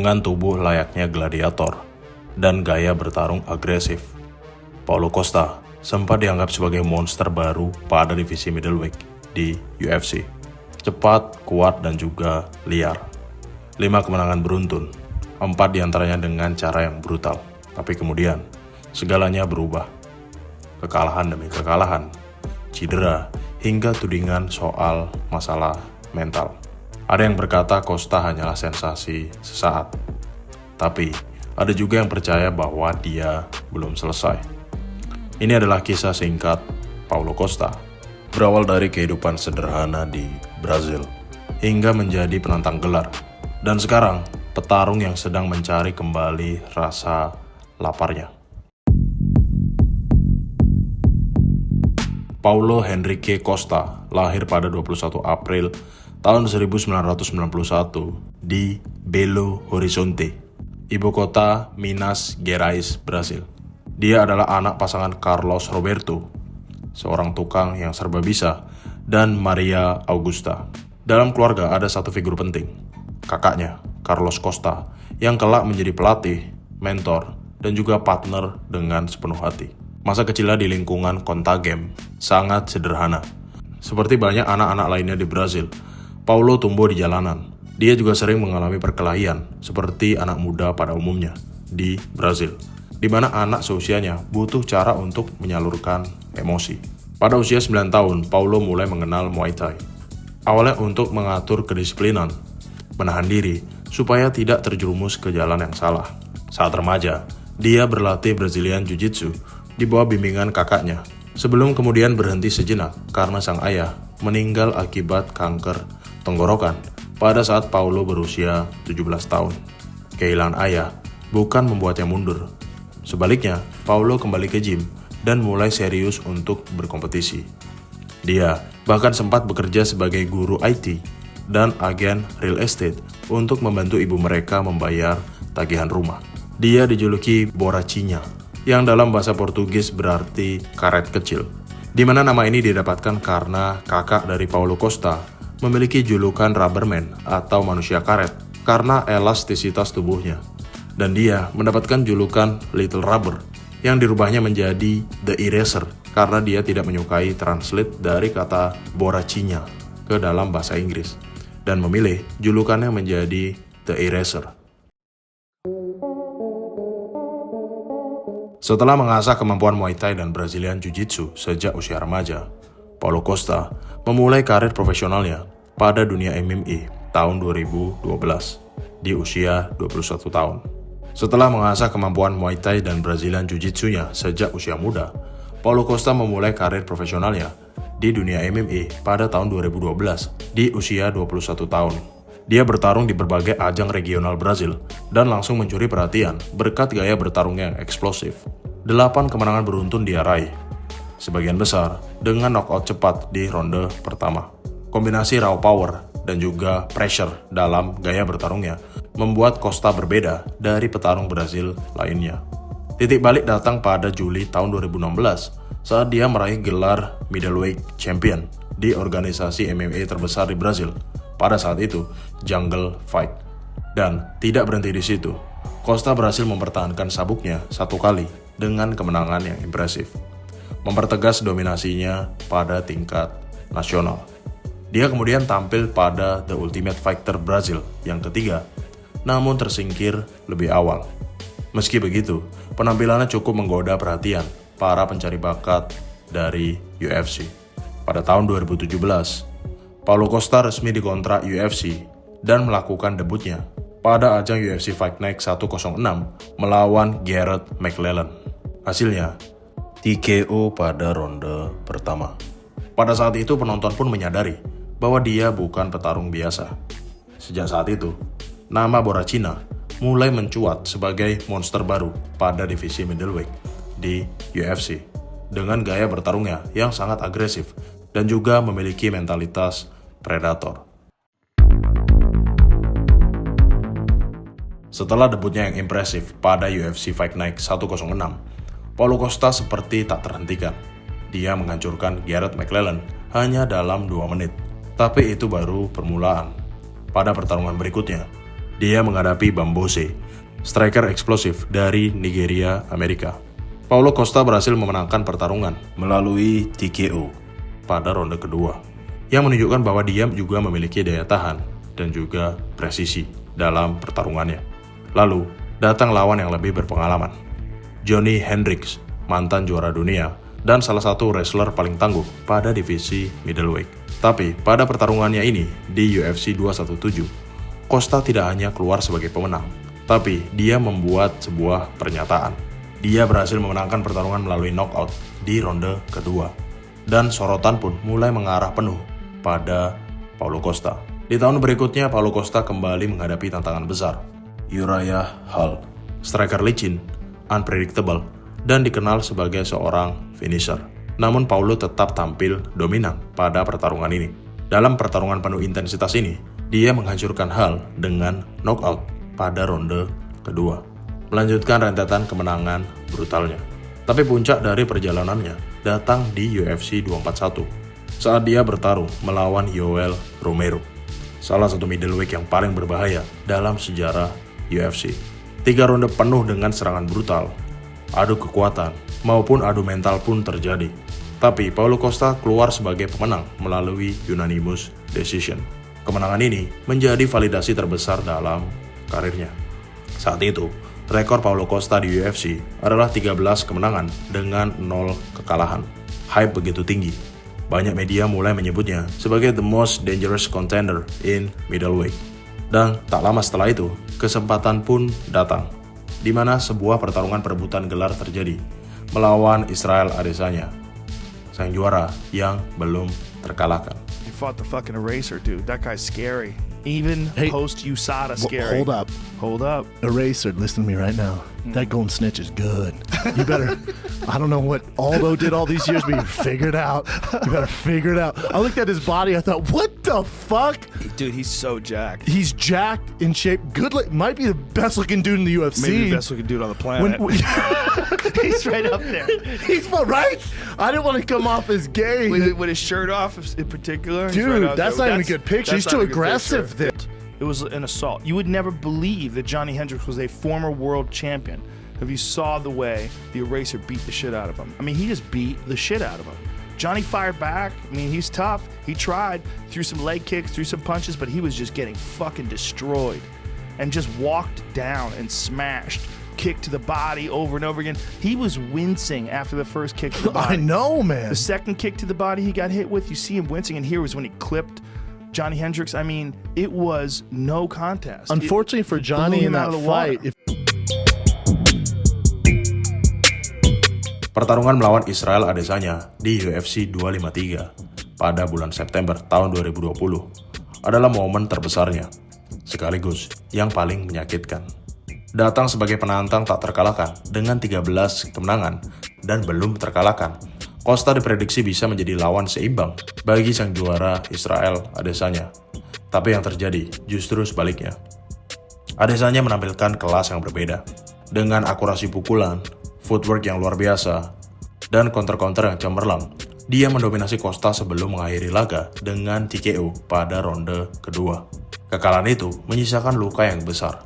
dengan tubuh layaknya gladiator dan gaya bertarung agresif. Paulo Costa sempat dianggap sebagai monster baru pada divisi middleweight di UFC. Cepat, kuat, dan juga liar. 5 kemenangan beruntun, 4 diantaranya dengan cara yang brutal. Tapi kemudian, segalanya berubah. Kekalahan demi kekalahan, cedera, hingga tudingan soal masalah mental. Ada yang berkata Costa hanyalah sensasi sesaat. Tapi, ada juga yang percaya bahwa dia belum selesai. Ini adalah kisah singkat Paulo Costa. Berawal dari kehidupan sederhana di Brazil, hingga menjadi penantang gelar. Dan sekarang, petarung yang sedang mencari kembali rasa laparnya. Paulo Henrique Costa lahir pada 21 April tahun 1991 di Belo Horizonte, ibu kota Minas Gerais, Brasil. Dia adalah anak pasangan Carlos Roberto, seorang tukang yang serba bisa, dan Maria Augusta. Dalam keluarga ada satu figur penting, kakaknya, Carlos Costa, yang kelak menjadi pelatih, mentor, dan juga partner dengan sepenuh hati. Masa kecilnya di lingkungan Contagem sangat sederhana. Seperti banyak anak-anak lainnya di Brasil, Paulo tumbuh di jalanan. Dia juga sering mengalami perkelahian, seperti anak muda pada umumnya di Brasil, di mana anak seusianya butuh cara untuk menyalurkan emosi. Pada usia 9 tahun, Paulo mulai mengenal Muay Thai. Awalnya untuk mengatur kedisiplinan, menahan diri, supaya tidak terjerumus ke jalan yang salah. Saat remaja, dia berlatih Brazilian Jiu-Jitsu di bawah bimbingan kakaknya, sebelum kemudian berhenti sejenak karena sang ayah meninggal akibat kanker tenggorokan pada saat Paulo berusia 17 tahun. Kehilangan ayah bukan membuatnya mundur. Sebaliknya, Paulo kembali ke gym dan mulai serius untuk berkompetisi. Dia bahkan sempat bekerja sebagai guru IT dan agen real estate untuk membantu ibu mereka membayar tagihan rumah. Dia dijuluki Borrachinha, yang dalam bahasa Portugis berarti karet kecil, di mana nama ini didapatkan karena kakak dari Paulo Costa memiliki julukan Rubberman atau manusia karet karena elastisitas tubuhnya. Dan dia mendapatkan julukan Little Rubber yang dirubahnya menjadi The Eraser karena dia tidak menyukai translate dari kata Borrachinha ke dalam bahasa Inggris dan memilih julukannya menjadi The Eraser. Setelah mengasah kemampuan Muay Thai dan Brazilian Jiu-Jitsu sejak usia remaja, Paulo Costa memulai karir profesionalnya pada dunia MMA tahun 2012 di usia 21 tahun. Setelah mengasah kemampuan Muay Thai dan Brazilian Jiu-Jitsunya sejak usia muda, Paulo Costa memulai karir profesionalnya di dunia MMA pada tahun 2012 di usia 21 tahun. Dia bertarung di berbagai ajang regional Brazil dan langsung mencuri perhatian berkat gaya bertarungnya yang eksplosif. 8 kemenangan beruntun dia raih, sebagian besar dengan knockout cepat di ronde pertama. Kombinasi raw power dan juga pressure dalam gaya bertarungnya membuat Costa berbeda dari petarung Brazil lainnya. Titik balik datang pada Juli tahun 2016 saat dia meraih gelar middleweight champion di organisasi MMA terbesar di Brazil, pada saat itu Jungle Fight. Dan tidak berhenti di situ, Costa berhasil mempertahankan sabuknya 1 kali dengan kemenangan yang impresif, mempertegas dominasinya pada tingkat nasional. Dia kemudian tampil pada The Ultimate Fighter Brazil yang ketiga, namun tersingkir lebih awal. Meski begitu, penampilannya cukup menggoda perhatian para pencari bakat dari UFC. Pada tahun 2017, Paulo Costa resmi dikontrak UFC dan melakukan debutnya pada ajang UFC Fight Night 106 melawan Garrett McLellan. Hasilnya, TKO pada ronde pertama. Pada saat itu penonton pun menyadari bahwa dia bukan petarung biasa. Sejak saat itu, nama Borrachinha mulai mencuat sebagai monster baru pada divisi middleweight di UFC dengan gaya bertarungnya yang sangat agresif dan juga memiliki mentalitas predator. Setelah debutnya yang impresif pada UFC Fight Night 106, Paulo Costa seperti tak terhentikan. Dia menghancurkan Garrett McLellan hanya dalam 2 menit. Tapi itu baru permulaan. Pada pertarungan berikutnya, Dia menghadapi Bambose, striker eksplosif dari Nigeria, Amerika. Paulo Costa berhasil memenangkan pertarungan melalui TKO pada ronde kedua, yang menunjukkan bahwa dia juga memiliki daya tahan dan juga presisi dalam pertarungannya. Lalu, datang lawan yang lebih berpengalaman, Johnny Hendricks, mantan juara dunia dan salah satu wrestler paling tangguh pada divisi middleweight. Tapi pada pertarungannya ini di UFC 217, Costa tidak hanya keluar sebagai pemenang, tapi dia membuat sebuah pernyataan. Dia berhasil memenangkan pertarungan melalui knockout di ronde kedua. Dan sorotan pun mulai mengarah penuh pada Paulo Costa. Di tahun berikutnya, Paulo Costa kembali menghadapi tantangan besar. Uriah Hall, striker licin, unpredictable, dan dikenal sebagai seorang finisher. Namun Paulo tetap tampil dominan pada pertarungan ini. Dalam pertarungan penuh intensitas ini, dia menghancurkan Hall dengan knockout pada ronde kedua, melanjutkan rentetan kemenangan brutalnya. Tapi puncak dari perjalanannya datang di UFC 241 saat dia bertarung melawan Yoel Romero, salah satu middleweight yang paling berbahaya dalam sejarah UFC. 3 ronde penuh dengan serangan brutal, adu kekuatan, maupun adu mental pun terjadi. Tapi Paulo Costa keluar sebagai pemenang melalui unanimous decision. Kemenangan ini menjadi validasi terbesar dalam karirnya. Saat itu, rekor Paulo Costa di UFC adalah 13 kemenangan dengan 0 kekalahan. Hype begitu tinggi. Banyak media mulai menyebutnya sebagai the most dangerous contender in middleweight. Dan tak lama setelah itu, kesempatan pun datang, di mana sebuah pertarungan perebutan gelar terjadi melawan Israel Adesanya, sang juara yang belum terkalahkan. He fought the fucking Eraser, dude. That guy's scary. Even post USADA scary. Hold up. Eraser, listen to me right now. That golden snitch is good. You better, I don't know what Aldo did all these years, but you figure it out. You better figure it out. I looked at his body, I thought, what the fuck? Dude, he's so jacked. He's jacked, in shape, good, might be the best looking dude in the UFC. Maybe the best looking dude on the planet. He's right up there. He's right? I didn't want to come off as gay. With his shirt off in particular. Dude, that's not even a good picture. He's too aggressive there. It was an assault. You would never believe that Johnny Hendricks was a former world champion if you saw the way the Eraser beat the shit out of him. I mean, he just beat the shit out of him. Johnny fired back. I mean, he's tough. He tried, threw some leg kicks, threw some punches, but he was just getting fucking destroyed and just walked down and smashed. Kick to the body over and over again. He was wincing after the first kick to the body. I know, man. The second kick to the body he got hit with, you see him wincing, and here was when he clipped Johnny Hendricks. I mean, it was no contest. Unfortunately for Johnny in that fight, Pertarungan melawan Israel Adesanya di UFC 253 pada bulan September tahun 2020 adalah momen terbesarnya, sekaligus yang paling menyakitkan. Datang sebagai penantang tak terkalahkan dengan 13 kemenangan dan belum terkalahkan, Costa diprediksi bisa menjadi lawan seimbang bagi sang juara Israel Adesanya. Tapi yang terjadi justru sebaliknya. Adesanya menampilkan kelas yang berbeda, dengan akurasi pukulan, footwork yang luar biasa, dan counter-counter yang cemerlang. Dia mendominasi Costa sebelum mengakhiri laga dengan TKO pada ronde kedua. Kekalahan itu menyisakan luka yang besar,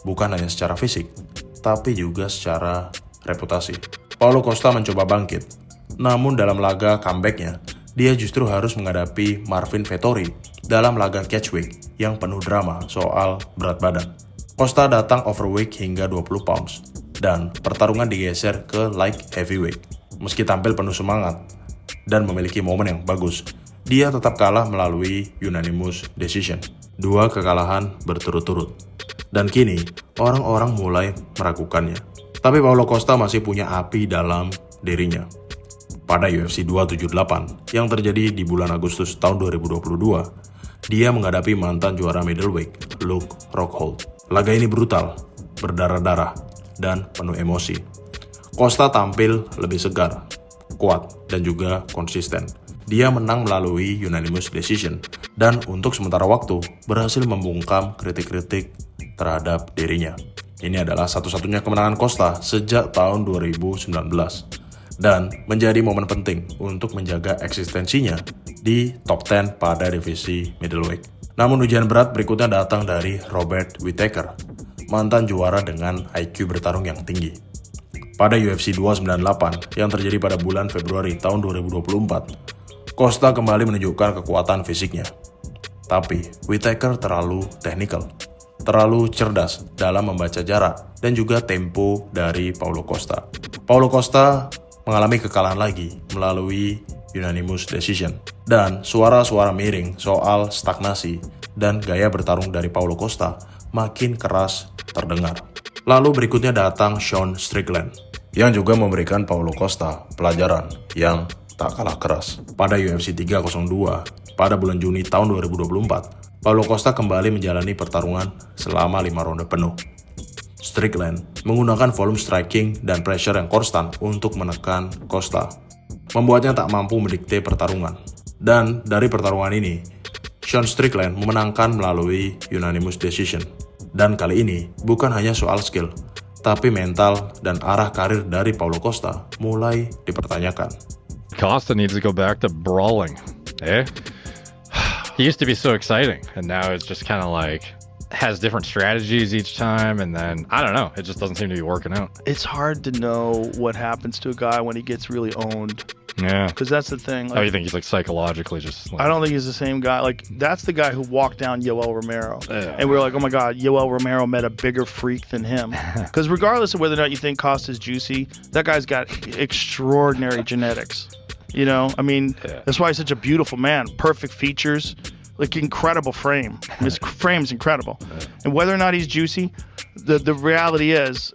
bukan hanya secara fisik, tapi juga secara reputasi. Paulo Costa mencoba bangkit, namun dalam laga comeback-nya, dia justru harus menghadapi Marvin Vettori dalam laga catchweight yang penuh drama soal berat badan. Costa datang overweight hingga 20 pounds, dan pertarungan digeser ke light heavyweight. Meski tampil penuh semangat dan memiliki momen yang bagus, dia tetap kalah melalui unanimous decision. 2 kekalahan berturut-turut. Dan kini, orang-orang mulai meragukannya. Tapi Paulo Costa masih punya api dalam dirinya. Pada UFC 278 yang terjadi di bulan Agustus tahun 2022, dia menghadapi mantan juara middleweight, Luke Rockhold. Laga ini brutal, berdarah-darah, dan penuh emosi. Costa tampil lebih segar, kuat, dan juga konsisten. Dia menang melalui unanimous decision, dan untuk sementara waktu berhasil membungkam kritik-kritik terhadap dirinya. Ini adalah satu-satunya kemenangan Costa sejak tahun 2019. Dan menjadi momen penting untuk menjaga eksistensinya di top 10 pada divisi middleweight. Namun ujian berat berikutnya datang dari Robert Whittaker, mantan juara dengan IQ bertarung yang tinggi. Pada UFC 298 yang terjadi pada bulan Februari tahun 2024, Costa kembali menunjukkan kekuatan fisiknya. Tapi Whittaker terlalu teknikal, terlalu cerdas dalam membaca jarak dan juga tempo dari Paulo Costa. Paulo Costa mengalami kekalahan lagi melalui unanimous decision, dan suara-suara miring soal stagnasi dan gaya bertarung dari Paulo Costa makin keras terdengar. Lalu berikutnya datang Sean Strickland yang juga memberikan Paulo Costa pelajaran yang tak kalah keras. Pada UFC 302 pada bulan Juni tahun 2024, Paulo Costa kembali menjalani pertarungan selama 5 ronde penuh. Strickland menggunakan volume striking dan pressure yang konstan untuk menekan Costa, membuatnya tak mampu mendikte pertarungan. Dan dari pertarungan ini, Sean Strickland memenangkan melalui unanimous decision. Dan kali ini bukan hanya soal skill, tapi mental dan arah karir dari Paulo Costa mulai dipertanyakan. Costa needs to go back to brawling, eh? He used to be so exciting, and now it's just kind of like has different strategies each time, and then I don't know, it just doesn't seem to be working out. It's hard to know what happens to a guy when he gets really owned. Yeah. Because that's the thing. Oh, you think he's like psychologically just like, I don't think he's the same guy. Like, that's the guy who walked down Yoel Romero. Yeah. And we were like, oh my God, Yoel Romero met a bigger freak than him. Because regardless of whether or not you think Costa's juicy, that guy's got extraordinary genetics. You know, I mean, that's why he's such a beautiful man. Perfect features, like incredible frame. His frame's incredible. And whether or not he's juicy, the reality is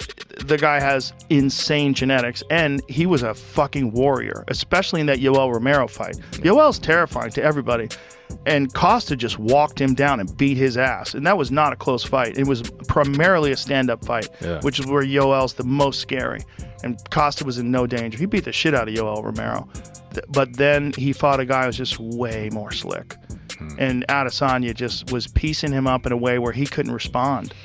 the guy has insane genetics, and he was a fucking warrior, especially in that Yoel Romero fight. Yoel's terrifying to everybody, and Costa just walked him down and beat his ass, and that was not a close fight. It was primarily a stand-up fight, which is where Yoel's the most scary, and Costa was in no danger. He beat the shit out of Yoel Romero, but then he fought a guy who was just way more slick, and Adesanya just was piecing him up in a way where he couldn't respond.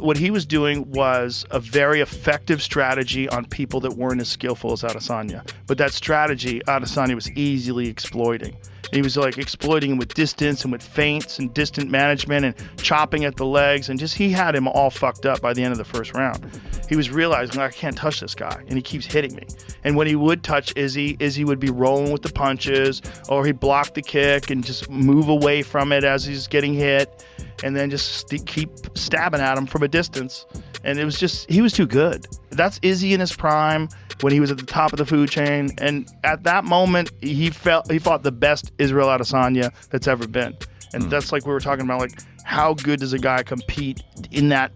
What he was doing was a very effective strategy on people that weren't as skillful as Adesanya. But that strategy, Adesanya was easily exploiting. And he was like exploiting him with distance and with feints and distant management and chopping at the legs, and just he had him all fucked up by the end of the first round. He was realizing, I can't touch this guy, and he keeps hitting me. And when he would touch Izzy would be rolling with the punches, or he'd block the kick and just move away from it as he's getting hit, and then just keep stabbing at him from a distance. And it was just, he was too good. That's Izzy in his prime when he was at the top of the food chain. And at that moment, he fought the best Israel Adesanya that's ever been. And that's like we were talking about, like, how good does a guy compete in that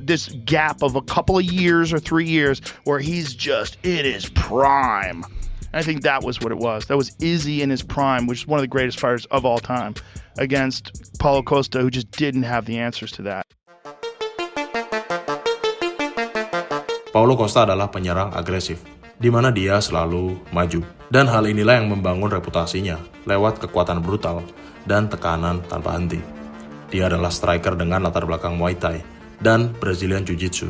this gap of a couple of years or 3 years where he's just in his prime. I think that was what it was. That was Izzy in his prime, which is one of the greatest fighters of all time, against Paulo Costa, who just didn't have the answers to that. Paulo Costa adalah penyerang agresif, di mana dia selalu maju. Dan hal inilah yang membangun reputasinya lewat kekuatan brutal dan tekanan tanpa henti. Dia adalah striker dengan latar belakang Muay Thai dan Brazilian Jiu-Jitsu.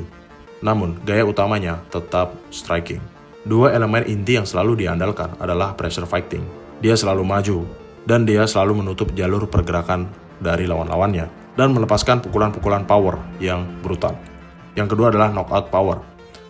Namun, gaya utamanya tetap striking. Dua elemen inti yang selalu diandalkan adalah pressure fighting. Dia selalu maju, dan dia selalu menutup jalur pergerakan dari lawan-lawannya dan melepaskan pukulan-pukulan power yang brutal. Yang kedua adalah knockout power.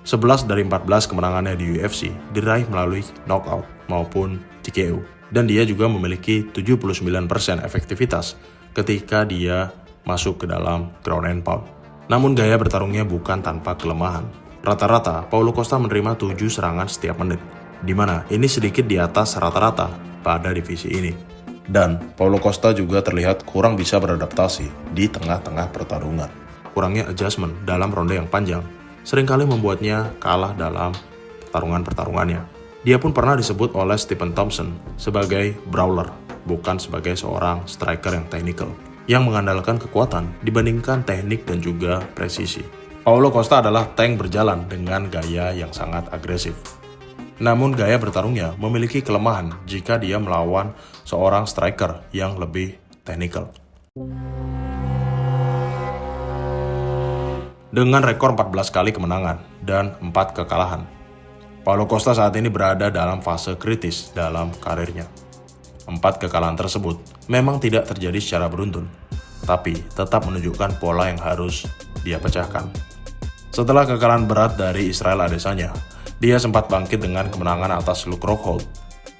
11 dari 14 kemenangannya di UFC diraih melalui knockout maupun TKO. Dan dia juga memiliki 79% efektivitas ketika dia masuk ke dalam ground and pound. Namun gaya bertarungnya bukan tanpa kelemahan. Rata-rata, Paulo Costa menerima 7 serangan setiap menit, di mana ini sedikit di atas rata-rata pada divisi ini. Dan Paulo Costa juga terlihat kurang bisa beradaptasi di tengah-tengah pertarungan. Kurangnya adjustment dalam ronde yang panjang seringkali membuatnya kalah dalam pertarungan-pertarungannya. Dia pun pernah disebut oleh Stephen Thompson sebagai brawler, bukan sebagai seorang striker yang teknikal, yang mengandalkan kekuatan dibandingkan teknik dan juga presisi. Paulo Costa adalah tank berjalan dengan gaya yang sangat agresif. Namun gaya bertarungnya memiliki kelemahan jika dia melawan seorang striker yang lebih teknikal. Dengan rekor 14 kali kemenangan dan 4 kekalahan, Paulo Costa saat ini berada dalam fase kritis dalam karirnya. 4 kekalahan tersebut memang tidak terjadi secara beruntun, tapi tetap menunjukkan pola yang harus dia pecahkan. Setelah kekalahan berat dari Israel Adesanya, dia sempat bangkit dengan kemenangan atas Luke Rockhold.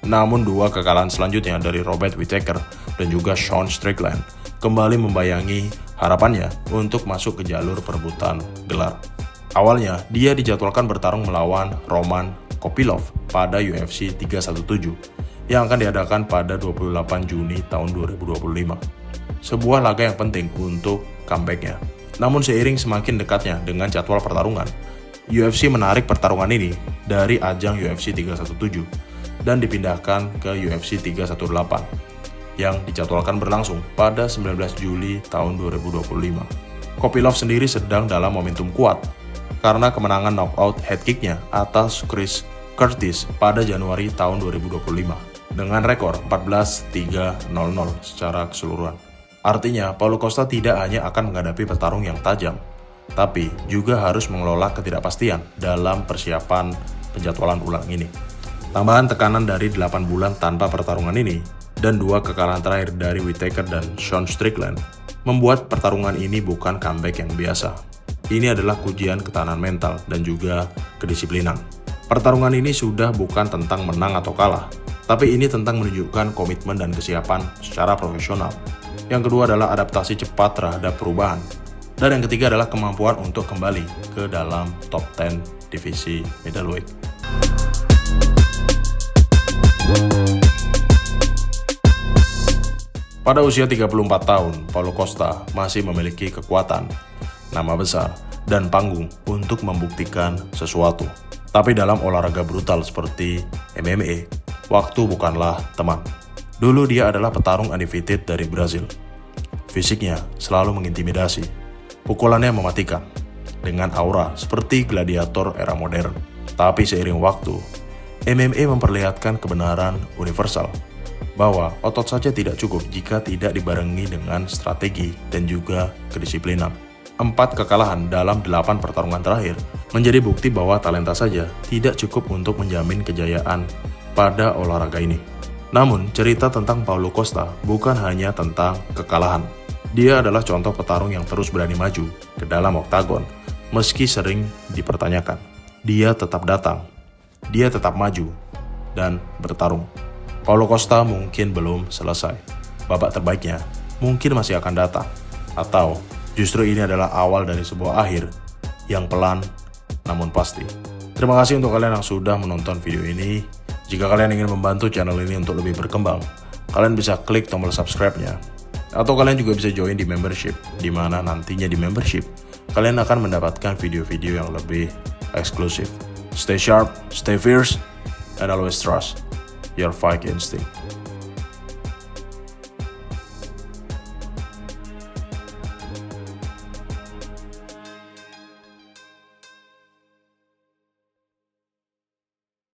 Namun 2 kekalahan selanjutnya dari Robert Whittaker dan juga Sean Strickland kembali membayangi harapannya untuk masuk ke jalur perebutan gelar. Awalnya, dia dijadwalkan bertarung melawan Roman Kopylov pada UFC 317 yang akan diadakan pada 28 Juni tahun 2025. Sebuah laga yang penting untuk comeback-nya. Namun seiring semakin dekatnya dengan jadwal pertarungan, UFC menarik pertarungan ini dari ajang UFC 317 dan dipindahkan ke UFC 318 yang dijadwalkan berlangsung pada 19 Juli tahun 2025. Kopylov sendiri sedang dalam momentum kuat karena kemenangan knockout head kick-nya atas Chris Curtis pada Januari tahun 2025 dengan rekor 14-3-0-0 secara keseluruhan. Artinya, Paulo Costa tidak hanya akan menghadapi petarung yang tajam, tapi juga harus mengelola ketidakpastian dalam persiapan penjadwalan ulang ini. Tambahan tekanan dari 8 bulan tanpa pertarungan ini dan 2 kekalahan terakhir dari Whittaker dan Sean Strickland membuat pertarungan ini bukan comeback yang biasa. Ini adalah ujian ketahanan mental dan juga kedisiplinan. Pertarungan ini sudah bukan tentang menang atau kalah, tapi ini tentang menunjukkan komitmen dan kesiapan secara profesional. Yang kedua adalah adaptasi cepat terhadap perubahan. Dan yang ketiga adalah kemampuan untuk kembali ke dalam top 10 divisi middleweight. Pada usia 34 tahun, Paulo Costa masih memiliki kekuatan, nama besar, dan panggung untuk membuktikan sesuatu. Tapi dalam olahraga brutal seperti MMA, waktu bukanlah teman. Dulu dia adalah petarung undefeated dari Brazil. Fisiknya selalu mengintimidasi. Pukulannya mematikan, dengan aura seperti gladiator era modern. Tapi seiring waktu, MMA memperlihatkan kebenaran universal bahwa otot saja tidak cukup jika tidak dibarengi dengan strategi dan juga kedisiplinan. 4 kekalahan dalam 8 pertarungan terakhir menjadi bukti bahwa talenta saja tidak cukup untuk menjamin kejayaan pada olahraga ini. Namun, cerita tentang Paulo Costa bukan hanya tentang kekalahan. Dia adalah contoh petarung yang terus berani maju ke dalam oktagon, meski sering dipertanyakan. Dia tetap datang, dia tetap maju, dan bertarung. Paulo Costa mungkin belum selesai. Babak terbaiknya mungkin masih akan datang. Atau justru ini adalah awal dari sebuah akhir yang pelan namun pasti. Terima kasih untuk kalian yang sudah menonton video ini. Jika kalian ingin membantu channel ini untuk lebih berkembang, kalian bisa klik tombol subscribe-nya. Atau kalian juga bisa join di membership, di mana nantinya di membership kalian akan mendapatkan video-video yang lebih eksklusif. Stay sharp, stay fierce, and always trust your fight instinct.